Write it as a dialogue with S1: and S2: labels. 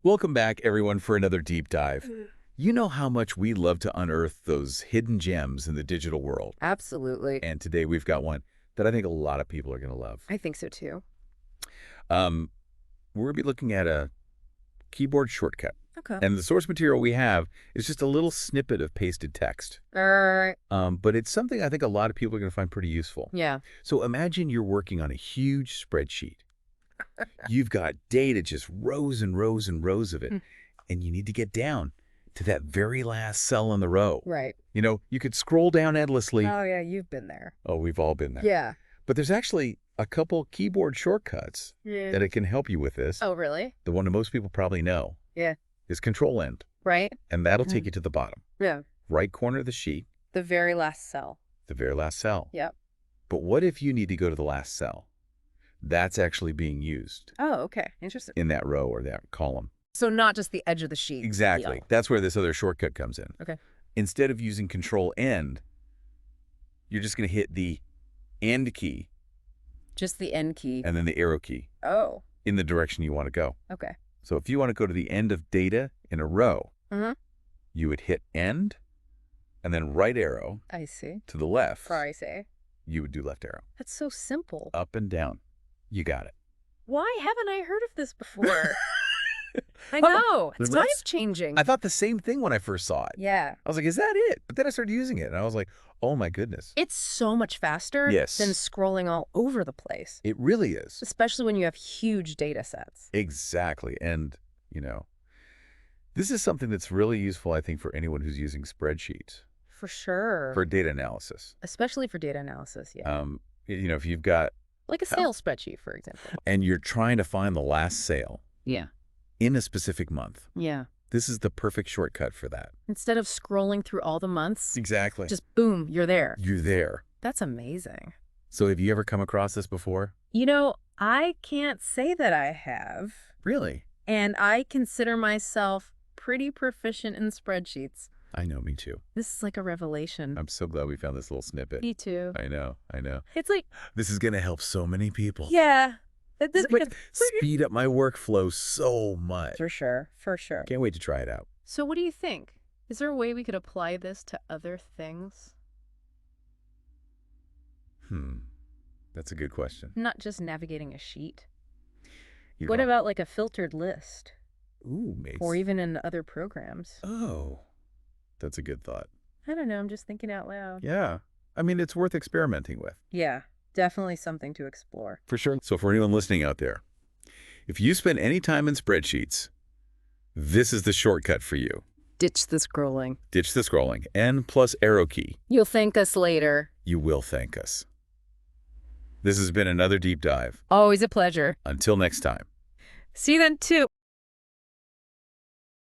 S1: Welcome back, everyone, for another deep dive. You know how much we love to unearth those hidden gems in the digital world.
S2: Absolutely.
S1: And today we've got one that I think a lot of people are going to love.
S2: I think so too.
S1: Um, we're going to be looking at a keyboard shortcut.
S2: Okay.
S1: And the source material we have is just a little snippet of pasted text.
S2: All right.
S1: But it's something I think a lot of people are going to find pretty useful.
S2: Yeah.
S1: So imagine you're working on a huge spreadsheet. You've got data, just rows and rows and rows of it. And you need to get down to that very last cell in the row.
S2: Right.
S1: You know, you could scroll down endlessly.
S2: Oh, yeah, you've been there.
S1: Oh, we've all been there.
S2: Yeah.
S1: But there's actually a couple keyboard shortcuts that it can help you with this.
S2: Oh, really?
S1: The one that most people probably know
S2: Yeah.
S1: is Control End.
S2: Right?
S1: And that'll take you to the bottom.
S2: Yeah.
S1: Right corner of the sheet,
S2: The very last cell.
S1: the very last cell.
S2: Yep.
S1: But what if you need to go to the last cell? That's actually being used
S2: Oh, okay. Interesting.
S1: in that row or that column.
S2: So not just the edge of the sheet.
S1: Exactly.
S2: deal.
S1: That's where this other shortcut comes in.
S2: Okay.
S1: Instead of using Control End, you're just going to hit the End key
S2: Just the end key.
S1: and then the arrow key
S2: Oh,
S1: in the direction you want to go.
S2: okay.
S1: So if you want to go to the end of data in a row,
S2: Mm-hmm.
S1: you would hit End and then right arrow
S2: I see.
S1: to the left.
S2: For I say.
S1: You would do left arrow.
S2: That's so simple.
S1: Up and down. You got it.
S2: Why haven't I heard of this before? I
S1: Oh,
S2: know. It's
S1: that's-
S2: life-changing.
S1: I thought the same thing when I first saw it.
S2: Yeah.
S1: I was like, is that it? But then I started using it and I was like, oh my goodness.
S2: It's so much faster
S1: Yes.
S2: than scrolling all over the place,
S1: It really is.
S2: especially when you have huge data sets.
S1: Exactly. And, you know, this is something that's really useful, I think, for anyone who's using spreadsheets
S2: For sure.
S1: for data analysis.
S2: Especially for data analysis, yeah.
S1: You know, if you've got,
S2: Like a sales spreadsheet, for example.
S1: and you're trying to find the last sale
S2: Yeah.
S1: in a specific month,
S2: Yeah.
S1: this is the perfect shortcut for that.
S2: Instead of scrolling through all the months,
S1: Exactly.
S2: just boom, you're there.
S1: You're there.
S2: That's amazing.
S1: So have you ever come across this before?
S2: You know, I can't say that I have,
S1: Really?
S2: and I consider myself pretty proficient in spreadsheets.
S1: I know, me too.
S2: This is like a revelation.
S1: I'm so glad we found this little snippet.
S2: Me too.
S1: I know, I know.
S2: It's like,
S1: This is going to help so many people.
S2: yeah.
S1: This would speed up my workflow so much.
S2: For sure. For sure.
S1: Can't wait to try it out.
S2: So what do you think? Is there a way we could apply this to other things?
S1: That's a good question.
S2: Not just navigating a sheet.
S1: You
S2: What
S1: know-
S2: about like a filtered list?
S1: Ooh, maybe.
S2: Or even in other programs?
S1: Oh, that's a good thought.
S2: I don't know. I'm just thinking out loud.
S1: Yeah. I mean, it's worth experimenting with.
S2: Yeah, definitely something to explore.
S1: For sure. So for anyone listening out there, if you spend any time in spreadsheets, this is the shortcut for you.
S2: Ditch the scrolling.
S1: Ditch the scrolling. N plus arrow key.
S2: You'll thank us later.
S1: You will thank us. This has been another deep dive.
S2: Always a pleasure.
S1: Until next time.
S2: See you then, too.